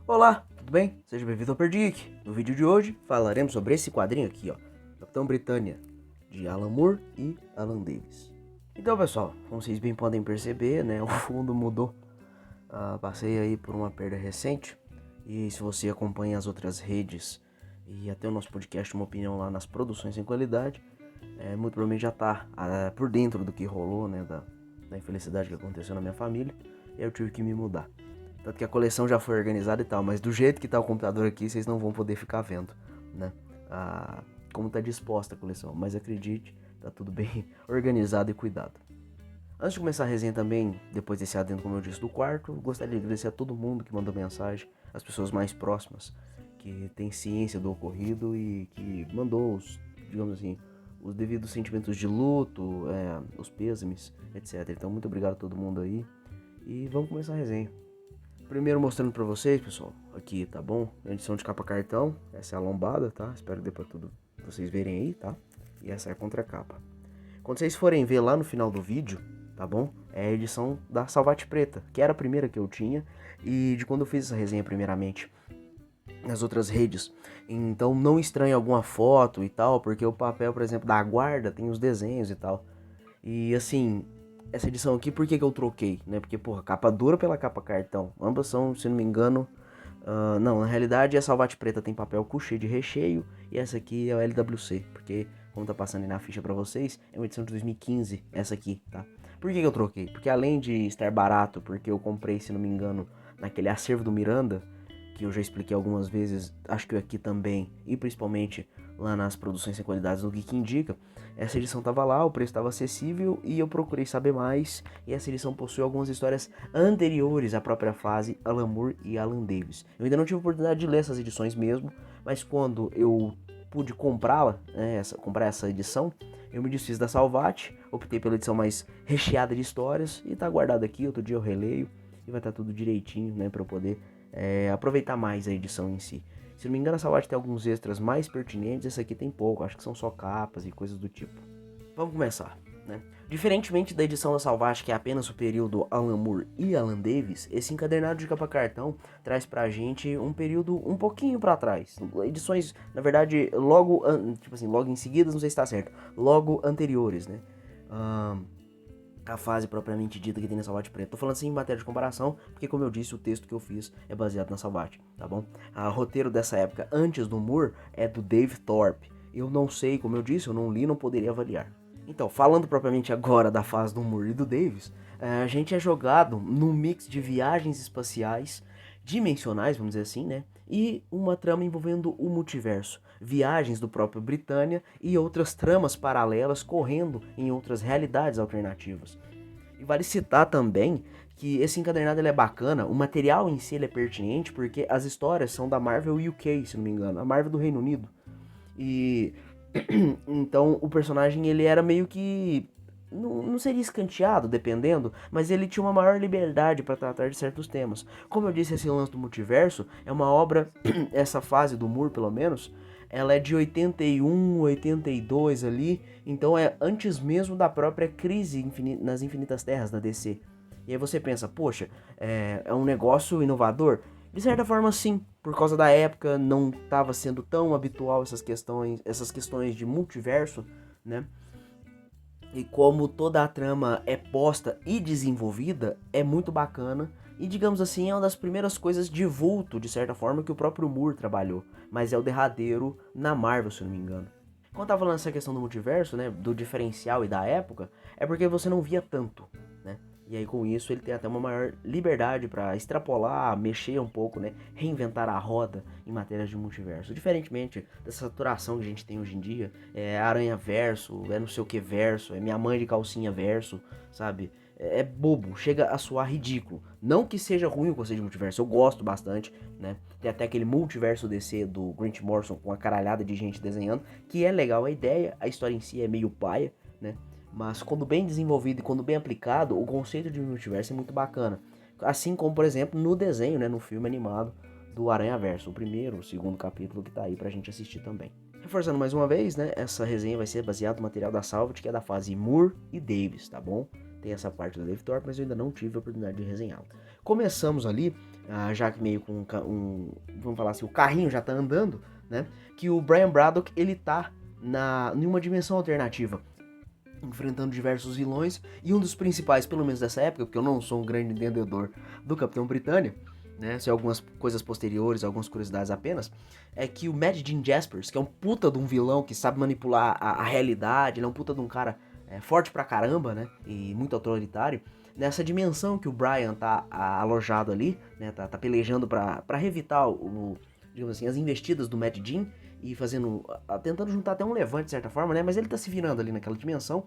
Olá, tudo bem? Seja bem-vindo ao Perdic. No vídeo de hoje falaremos sobre esse quadrinho aqui, ó, Capitão Britânia, de Alan Moore e Alan Davis. Então, pessoal, como vocês bem podem perceber, né, o fundo mudou. Passei aí por uma perda recente e se você acompanha as outras redes e até o nosso podcast Uma Opinião lá nas produções em qualidade, muito provavelmente já tá por dentro do que rolou, né, da infelicidade que aconteceu na minha família, e aí eu tive que me mudar. Tanto que a coleção já foi organizada e tal, mas do jeito que tá o computador aqui, vocês não vão poder ficar vendo, né? Como tá disposta a coleção, mas acredite, tá tudo bem organizado e cuidado. Antes de começar a resenha também, depois desse adendo, como eu disse, do quarto, gostaria de agradecer a todo mundo que mandou mensagem, as pessoas mais próximas, que têm ciência do ocorrido e que mandou os, digamos assim, os devidos sentimentos de luto, os pêsames, etc. Então, muito obrigado a todo mundo aí e vamos começar a resenha. Primeiro mostrando pra vocês, pessoal, aqui, tá bom? Edição de capa cartão, essa é a lombada, tá? Espero que dê pra tudo vocês verem aí, tá? E essa é a contracapa. Quando vocês forem ver lá no final do vídeo, tá bom? É a edição da Salvate Preta, que era a primeira que eu tinha, e de quando eu fiz essa resenha primeiramente nas outras redes. Então não estranhe alguma foto e tal, porque o papel, por exemplo, da guarda tem os desenhos e tal. E assim, essa edição aqui, por que eu troquei, né? Porque, porra, capa dura pela capa cartão. Ambas são, se não me engano... não, na realidade a Salvate Preta tem papel couché de recheio e essa aqui é o LWC, porque, como tá passando aí na ficha pra vocês, é uma edição de 2015, essa aqui, tá? Por que eu troquei? Porque além de estar barato, porque eu comprei, se não me engano, naquele acervo do Miranda, que eu já expliquei algumas vezes, acho que aqui também, e principalmente lá nas produções sem qualidades do Geek Indica, essa edição tava lá, o preço estava acessível e eu procurei saber mais, e essa edição possui algumas histórias anteriores à própria fase Alan Moore e Alan Davis. Eu ainda não tive oportunidade de ler essas edições mesmo, mas quando eu pude comprá-la, comprar essa edição, eu me desfiz da Salvate, optei pela edição mais recheada de histórias e tá guardado aqui, outro dia eu releio e vai estar tudo direitinho, né, para eu poder aproveitar mais a edição em si. Se não me engano, a Salvate tem alguns extras mais pertinentes, essa aqui tem pouco, acho que são só capas e coisas do tipo. Vamos começar, né? Diferentemente da edição da Salvate, que é apenas o período Alan Moore e Alan Davis, esse encadernado de capa cartão traz pra gente um período um pouquinho pra trás. Edições, na verdade, logo em seguida, não sei se tá certo, logo anteriores, né? A fase propriamente dita que tem na Salvate Preta. Tô falando assim em matéria de comparação, porque como eu disse, o texto que eu fiz é baseado na Salvate, tá bom? O roteiro dessa época, antes do Moore, é do Dave Thorpe. Eu não sei, como eu disse, eu não li, não poderia avaliar. Então, falando propriamente agora da fase do Moore e do Davis, a gente é jogado num mix de viagens espaciais, dimensionais, vamos dizer assim, né? E uma trama envolvendo o multiverso, viagens do próprio Britânia e outras tramas paralelas correndo em outras realidades alternativas. E vale citar também que esse encadernado ele é bacana, o material em si ele é pertinente porque as histórias são da Marvel UK, se não me engano, a Marvel do Reino Unido. E então o personagem ele era meio que não seria escanteado, dependendo, mas ele tinha uma maior liberdade para tratar de certos temas. Como eu disse, esse lance do multiverso é uma obra, essa fase do Moore pelo menos, ela é de 81, 82 ali, então é antes mesmo da própria crise nas Infinitas Terras da DC. E aí você pensa, poxa, é um negócio inovador? De certa forma, sim, por causa da época não estava sendo tão habitual essas questões de multiverso, né? E como toda a trama é posta e desenvolvida, é muito bacana. E digamos assim, é uma das primeiras coisas de vulto, de certa forma, que o próprio Moore trabalhou. Mas é o derradeiro na Marvel, se eu não me engano. Quando eu tava falando essa questão do multiverso, né, do diferencial e da época, é porque você não via tanto, né? E aí com isso ele tem até uma maior liberdade para extrapolar, mexer um pouco, né, reinventar a roda em matérias de multiverso. Diferentemente dessa saturação que a gente tem hoje em dia, é aranha verso, é não sei o que verso, é minha mãe de calcinha verso, sabe? É bobo, chega a soar ridículo. Não que seja ruim o conceito de multiverso, eu gosto bastante, né? Tem até aquele multiverso DC do Grant Morrison com uma caralhada de gente desenhando, que é legal a ideia, a história em si é meio paia, né? Mas quando bem desenvolvido e quando bem aplicado, o conceito de multiverso é muito bacana. Assim como, por exemplo, no desenho, né, no filme animado do Aranhaverso, o primeiro, o segundo capítulo que tá aí pra gente assistir também. Reforçando mais uma vez, né, essa resenha vai ser baseada no material da Salvat, que é da fase Moore e Davis, tá bom? Tem essa parte do Dave Thorpe, mas eu ainda não tive a oportunidade de resenhá-la. Começamos ali já que meio com vamos falar assim, o carrinho já tá andando, né? Que o Brian Braddock, ele tá em uma dimensão alternativa, enfrentando diversos vilões, e um dos principais, pelo menos dessa época, porque eu não sou um grande entendedor do Capitão Britânia, né, sei algumas coisas posteriores, algumas curiosidades apenas, é que o Mad Jim Jaspers, que é um puta de um vilão que sabe manipular a realidade, ele é um puta de um cara forte pra caramba, né, e muito autoritário, nessa dimensão que o Brian tá alojado ali, né, tá pelejando pra revitar digamos assim, as investidas do Mad Jim, e tentando juntar até um levante de certa forma, né, mas ele tá se virando ali naquela dimensão.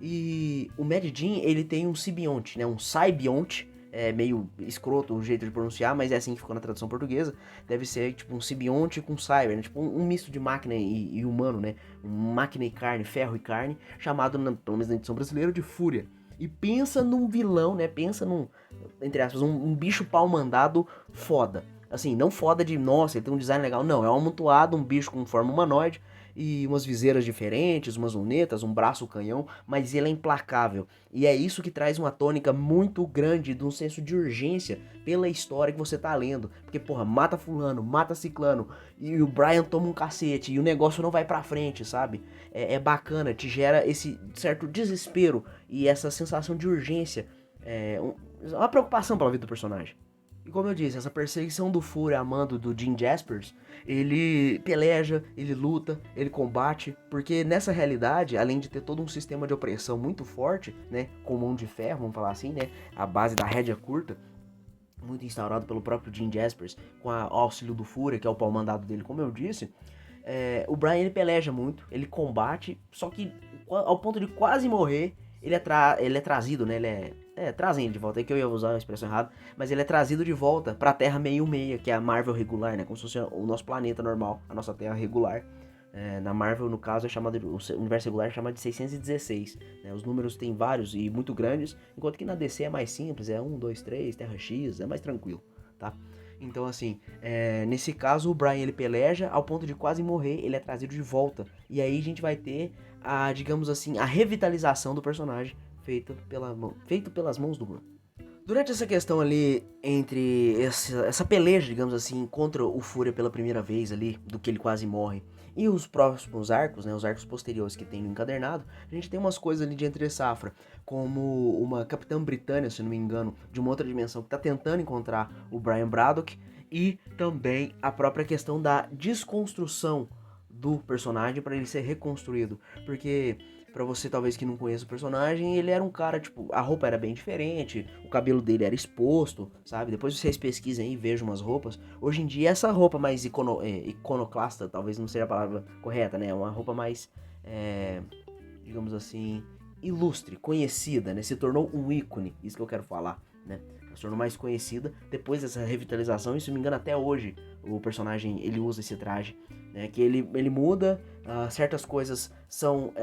E o Mad Jim, ele tem um simbionte, né, um Sybionte, meio escroto o jeito de pronunciar, mas é assim que ficou na tradução portuguesa. Deve ser tipo um simbionte com cyber, né? Tipo um misto de máquina e humano, né? Máquina e carne, ferro e carne, chamado, pelo menos na edição brasileira, de Fúria. E pensa num vilão, né? Pensa num, entre aspas, um bicho pau mandado foda. Assim, não foda de, nossa, ele tem um design legal. Não, é um amontoado, um bicho com forma humanoide e umas viseiras diferentes, umas lunetas, um braço canhão, mas ele é implacável. E é isso que traz uma tônica muito grande de um senso de urgência pela história que você tá lendo. Porque, porra, mata fulano, mata ciclano, e o Brian toma um cacete, e o negócio não vai pra frente, sabe? É bacana, te gera esse certo desespero e essa sensação de urgência. Uma preocupação pela vida do personagem. E como eu disse, essa perseguição do Fúria a mando do Jim Jaspers, ele peleja, ele luta, ele combate, porque nessa realidade, além de ter todo um sistema de opressão muito forte, né, com mão de ferro, vamos falar assim, né, a base da rédea curta, muito instaurado pelo próprio Jim Jaspers, com o auxílio do Fúria, que é o pau mandado dele, como eu disse, o Brian ele peleja muito, ele combate, só que ao ponto de quase morrer, ele é trazido, né? Trazem ele de volta, é que eu ia usar a expressão errada, mas ele é trazido de volta pra Terra 616, que é a Marvel regular, né? Como se fosse o nosso planeta normal, a nossa Terra regular. Na Marvel, no caso, o universo regular é chamado de 616. Né? Os números têm vários e muito grandes, enquanto que na DC é mais simples, é 1, 2, 3, Terra X, é mais tranquilo, tá? Então, assim, nesse caso, o Brian ele peleja ao ponto de quase morrer, ele é trazido de volta. E aí a gente vai ter digamos assim, a revitalização do personagem feito pelas mãos do Moore. Durante essa questão ali, entre essa peleja, digamos assim, contra o Fúria pela primeira vez ali, do que ele quase morre, e os próximos arcos, né, os arcos posteriores que tem no encadernado, a gente tem umas coisas ali de entre safra, como uma Capitã Britânia, se não me engano, de uma outra dimensão, que tá tentando encontrar o Brian Braddock, e também a própria questão da desconstrução do personagem para ele ser reconstruído, porque para você talvez que não conheça o personagem, ele era um cara, tipo, a roupa era bem diferente, o cabelo dele era exposto, sabe? Depois vocês pesquisem aí e vejam umas roupas. Hoje em dia essa roupa mais iconoclasta, talvez não seja a palavra correta, né? Uma roupa mais, digamos assim, ilustre, conhecida, né? Se tornou um ícone, isso que eu quero falar, né? Se tornou mais conhecida depois dessa revitalização, e se não me engano até hoje o personagem ele usa esse traje, né? Que ele muda, certas coisas são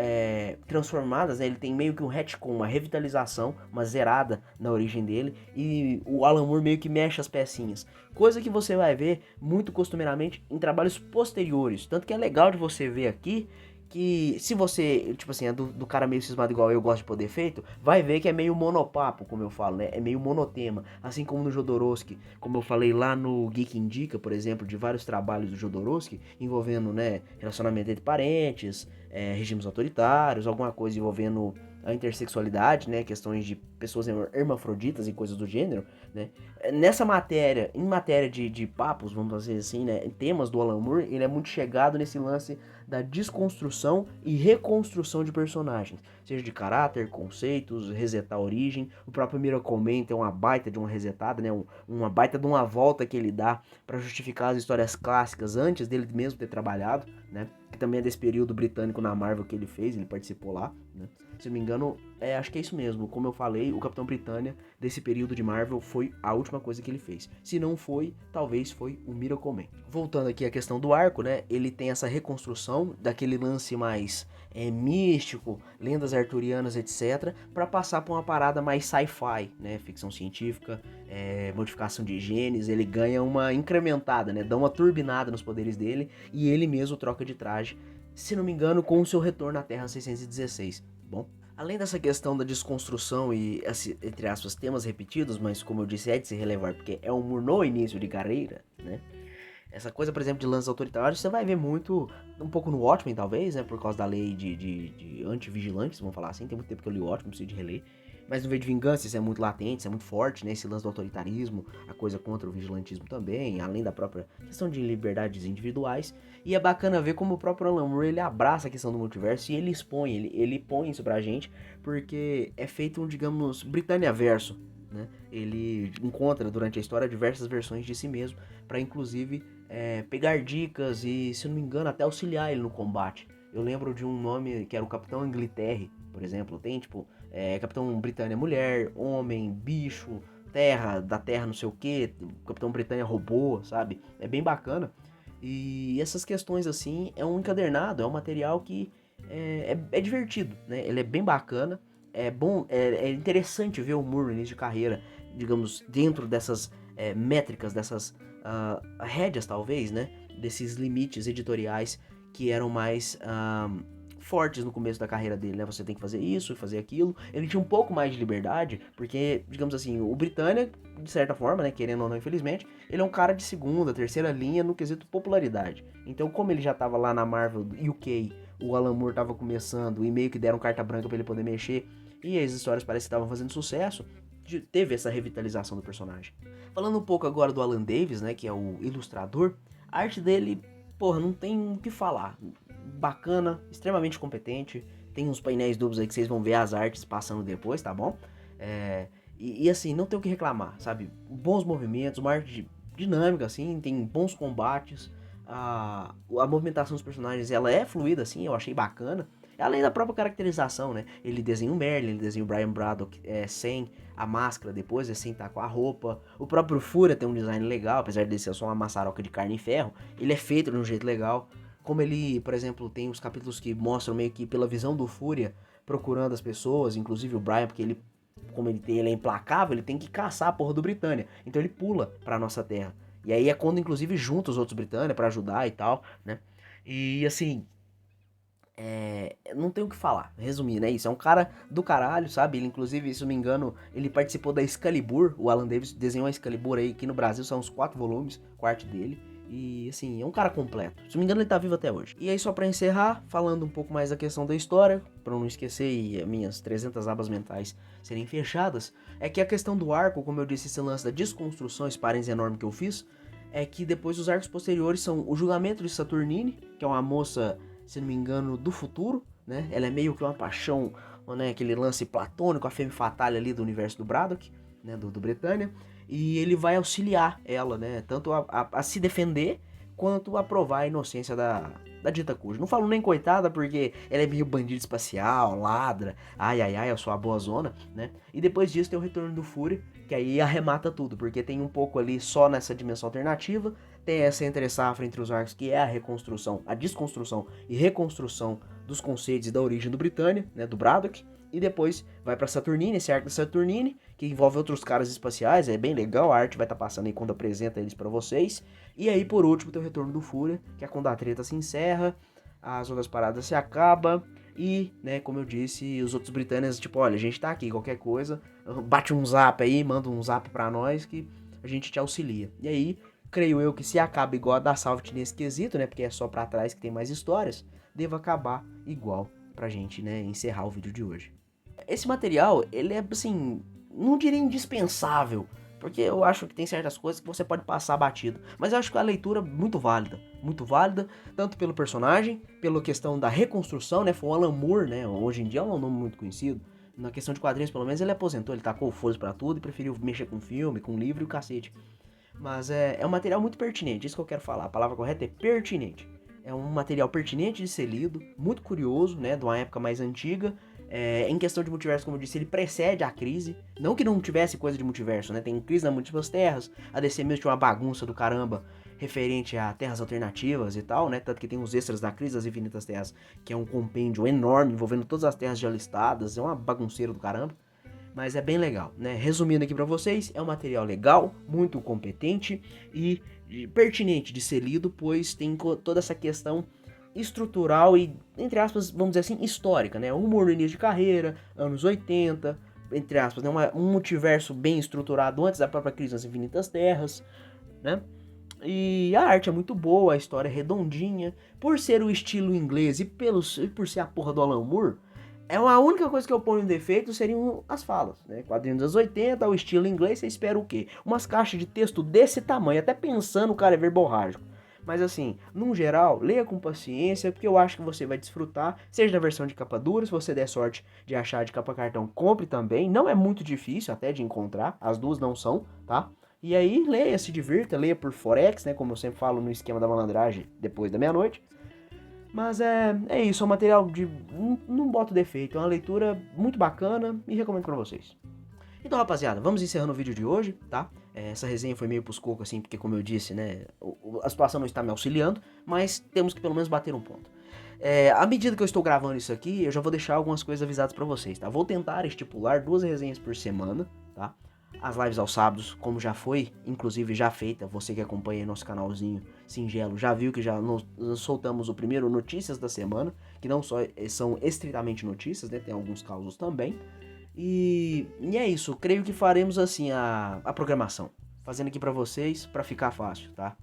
transformadas, né? Ele tem meio que um retcon, uma revitalização, uma zerada na origem dele, e o Alan Moore meio que mexe as pecinhas, coisa que você vai ver muito costumeiramente em trabalhos posteriores, tanto que é legal de você ver aqui que se você, tipo assim, é do cara meio cismado igual eu gosto de poder feito, vai ver que é meio monopapo, como eu falo, né? É meio monotema, assim como no Jodorowsky, como eu falei lá no Geek Indica, por exemplo, de vários trabalhos do Jodorowsky, envolvendo, né, relacionamento entre parentes, regimes autoritários, alguma coisa envolvendo a intersexualidade, né, questões de pessoas hermafroditas e coisas do gênero, né. Nessa matéria, em matéria de papos, vamos dizer assim, né, temas do Alan Moore, ele é muito chegado nesse lance da desconstrução e reconstrução de personagens, seja de caráter, conceitos, resetar a origem. O próprio Miracle Man tem uma baita de uma resetada, né, uma baita de uma volta que ele dá para justificar as histórias clássicas antes dele mesmo ter trabalhado, né, que também é desse período britânico na Marvel que ele fez, ele participou lá, né. Se não me engano, acho que é isso mesmo. Como eu falei, o Capitão Britânia desse período de Marvel foi a última coisa que ele fez. Se não foi, talvez foi o Miracle Man. Voltando aqui à questão do arco, né? Ele tem essa reconstrução daquele lance mais místico, lendas arturianas, etc, para passar para uma parada mais sci-fi, né? Ficção científica, modificação de genes. Ele ganha uma incrementada, né? Dá uma turbinada nos poderes dele e ele mesmo troca de traje, se não me engano, com o seu retorno à Terra 616. Bom, Além dessa questão da desconstrução e, entre aspas, temas repetidos, mas como eu disse, é de se relevar, porque é um humor no início de carreira, né? Essa coisa, por exemplo, de lances autoritários, você vai ver muito, um pouco no Watchmen, talvez, né? Por causa da lei de anti-vigilantes, vamos falar assim. Tem muito tempo que eu li o Watchmen, preciso de reler. Mas no V de Vingança isso é muito latente, isso é muito forte, né? Esse lance do autoritarismo, a coisa contra o vigilantismo também, além da própria questão de liberdades individuais. E é bacana ver como o próprio Alan Moore, ele abraça a questão do multiverso e ele expõe, ele põe isso pra gente, porque é feito um, digamos, Britannia verso, né? Ele encontra durante a história diversas versões de si mesmo, para inclusive pegar dicas e, se eu não me engano, até auxiliar ele no combate. Eu lembro de um nome que era o Capitão Angleterre, por exemplo. Tem tipo Capitão Britânia mulher, homem, bicho, terra, da terra não sei o que, Capitão Britânia robô, sabe? É bem bacana. E essas questões assim, é um encadernado, é um material que é divertido, né? Ele é bem bacana, é bom, é interessante ver o Moore no início de carreira, digamos, dentro dessas métricas, dessas rédeas talvez, né? Desses limites editoriais que eram mais fortes no começo da carreira dele, né? Você tem que fazer isso, fazer aquilo. Ele tinha um pouco mais de liberdade, porque, digamos assim, o Britannia, de certa forma, né? Querendo ou não, infelizmente, ele é um cara de segunda, terceira linha no quesito popularidade. Então, como ele já tava lá na Marvel UK, o Alan Moore tava começando e meio que deram carta branca pra ele poder mexer, e as histórias parecem que estavam fazendo sucesso, teve essa revitalização do personagem. Falando um pouco agora do Alan Davis, né, que é o ilustrador, a arte dele, porra, não tem o que falar. Bacana, extremamente competente. Tem uns painéis duplos aí que vocês vão ver as artes passando depois, tá bom? E assim, não tem o que reclamar, sabe? Bons movimentos, uma arte dinâmica, assim, tem bons combates. A movimentação dos personagens, ela é fluida, assim, eu achei bacana. Além da própria caracterização, né? Ele desenha o Merlin, ele desenha o Brian Braddock sem a máscara depois, sem estar com a roupa. O próprio Fúria tem um design legal, apesar de ser só uma maçaroca de carne e ferro. Ele é feito de um jeito legal. Como ele, por exemplo, tem os capítulos que mostram meio que pela visão do Fúria, procurando as pessoas, inclusive o Brian, porque ele, como ele é implacável, ele tem que caçar a porra do Britânia. Então ele pula pra nossa terra. E aí é quando, inclusive, junta os outros Britânia pra ajudar e tal, né? E assim, não tem o que falar, resumindo, né? Isso é um cara do caralho, sabe? Ele, inclusive, se não me engano, ele participou da Excalibur. O Alan Davis desenhou a Excalibur aí, aqui no Brasil são uns 4 volumes, com a arte dele. E, assim, é um cara completo. Se não me engano, ele tá vivo até hoje. E aí, só pra encerrar, falando um pouco mais da questão da história, pra eu não esquecer e minhas 300 abas mentais serem fechadas, é que a questão do arco, como eu disse, esse lance da desconstrução, esse parênteses enorme que eu fiz, é que depois os arcos posteriores são o julgamento de Saturnine, que é uma moça, se não me engano, do futuro, né? Ela é meio que uma paixão, né? Aquele lance platônico, a femme fatale ali do universo do Braddock, né? Do Britânia. E ele vai auxiliar ela, né? Tanto a se defender, quanto a provar a inocência da dita cuja. Não falo nem coitada, porque ela é meio bandido espacial, ladra, ai, eu sou a boa zona, né? E depois disso tem o retorno do Fúria, que aí arremata tudo, porque tem um pouco ali só nessa dimensão alternativa, tem essa entre-safra entre os arcos, que é a reconstrução, a desconstrução e reconstrução dos conceitos e da origem do Britânia, né, do Braddock, e depois vai pra Saturnine, esse arco da Saturnine, que envolve outros caras espaciais, é bem legal, a arte vai estar passando aí quando apresenta eles pra vocês. E aí, por último, tem o retorno do Fúria, que é quando a treta se encerra, as outras paradas se acabam, e, né, como eu disse, os outros britânicos, tipo, olha, a gente tá aqui, qualquer coisa, bate um zap aí, manda um zap pra nós que a gente te auxilia. E aí, creio eu que se acaba igual a da Salvat nesse quesito, né, porque é só pra trás que tem mais histórias, deva acabar igual pra gente, né, encerrar o vídeo de hoje. Esse material, ele é, assim, não diria indispensável, porque eu acho que tem certas coisas que você pode passar batido. Mas eu acho que a leitura é muito válida, tanto pelo personagem, pela questão da reconstrução, né? Foi o Alan Moore, né? Hoje em dia é um nome muito conhecido. Na questão de quadrinhos, pelo menos, ele aposentou, ele tacou foda pra tudo e preferiu mexer com filme, com livro e o cacete. Mas é um material muito pertinente, isso que eu quero falar. A palavra correta é pertinente. É um material pertinente de ser lido, muito curioso, né? De uma época mais antiga. Em questão de multiverso, como eu disse, ele precede a crise. Não que não tivesse coisa de multiverso, né? Tem crise nas múltiplas terras. A DC mesmo tinha uma bagunça do caramba referente a terras alternativas e tal, né? Tanto que tem os extras da Crise das Infinitas Terras, que é um compêndio enorme envolvendo todas as terras já listadas. É uma bagunceira do caramba. Mas é bem legal, né? Resumindo aqui pra vocês, é um material legal, muito competente e pertinente de ser lido, pois tem toda essa questão estrutural e, entre aspas, vamos dizer assim, histórica, né? Humor no início de carreira, anos 80, entre aspas, né? Um multiverso bem estruturado antes da própria Crise nas Infinitas Terras, né? E a arte é muito boa, a história é redondinha. Por ser o estilo inglês e por ser a porra do Alan Moore, a única coisa que eu ponho em defeito seriam as falas, né? Quadrinhos dos anos 80, o estilo inglês, você espera o quê? Umas caixas de texto desse tamanho, até pensando o cara é verborrágico. Mas assim, num geral, leia com paciência, porque eu acho que você vai desfrutar, seja da versão de capa dura, se você der sorte de achar de capa cartão, compre também. Não é muito difícil até de encontrar, as duas não são, tá? E aí, leia, se divirta, leia por Forex, né? Como eu sempre falo no esquema da malandragem, depois da meia-noite. Mas é isso, é um material de. Não boto defeito, é uma leitura muito bacana e recomendo pra vocês. Então, rapaziada, vamos encerrando o vídeo de hoje, tá? Essa resenha foi meio pros cocos, assim, porque como eu disse, né, a situação não está me auxiliando, mas temos que pelo menos bater um ponto. À medida que eu estou gravando isso aqui, eu já vou deixar algumas coisas avisadas pra vocês, tá? Vou tentar estipular 2 resenhas por semana, tá? As lives aos sábados, como já foi, inclusive já feita, você que acompanha nosso canalzinho singelo, já viu que já nós soltamos o primeiro Notícias da Semana, que não só são estritamente notícias, né, tem alguns causos também. E é isso, creio que faremos assim a programação, fazendo aqui pra vocês, pra ficar fácil, tá?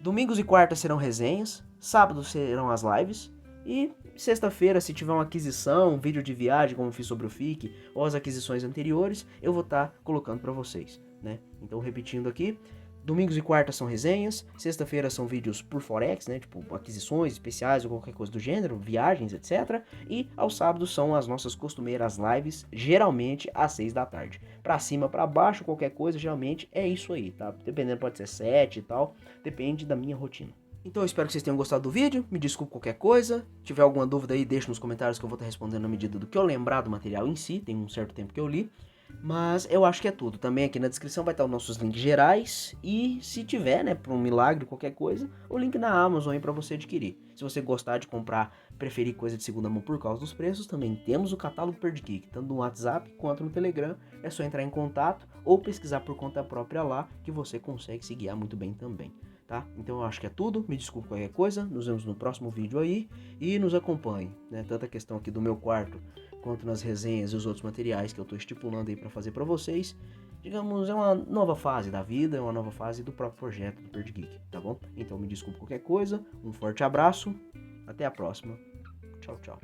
Domingos e quartas serão resenhas, sábados serão as lives, e sexta-feira, se tiver uma aquisição, um vídeo de viagem, como eu fiz sobre o FIC, ou as aquisições anteriores, eu vou estar colocando para vocês, né? Então, repetindo aqui, domingos e quartas são resenhas, sexta-feira são vídeos por Forex, né? Tipo, aquisições especiais ou qualquer coisa do gênero, viagens, etc. E aos sábados são as nossas costumeiras lives, geralmente às 6 da tarde. Pra cima, pra baixo, qualquer coisa, geralmente é isso aí, tá? Dependendo, pode ser 7 e tal, depende da minha rotina. Então eu espero que vocês tenham gostado do vídeo, me desculpe qualquer coisa, se tiver alguma dúvida aí deixa nos comentários que eu vou estar respondendo na medida do que eu lembrar do material em si, tem um certo tempo que eu li, mas eu acho que é tudo. Também aqui na descrição vai estar os nossos links gerais e se tiver, né, por um milagre, qualquer coisa, o link na Amazon aí pra você adquirir. Se você gostar de comprar, preferir coisa de segunda mão por causa dos preços, também temos o catálogo Perdgeek, tanto no WhatsApp quanto no Telegram, é só entrar em contato ou pesquisar por conta própria lá que você consegue se guiar muito bem também. Tá? Então eu acho que é tudo, me desculpe qualquer coisa, nos vemos no próximo vídeo aí e nos acompanhe, né? Tanto a questão aqui do meu quarto, quanto nas resenhas e os outros materiais que eu estou estipulando aí para fazer para vocês. Digamos, é uma nova fase da vida, é uma nova fase do próprio projeto do Perdgeek, tá bom? Então me desculpe qualquer coisa, um forte abraço, até a próxima, tchau, tchau.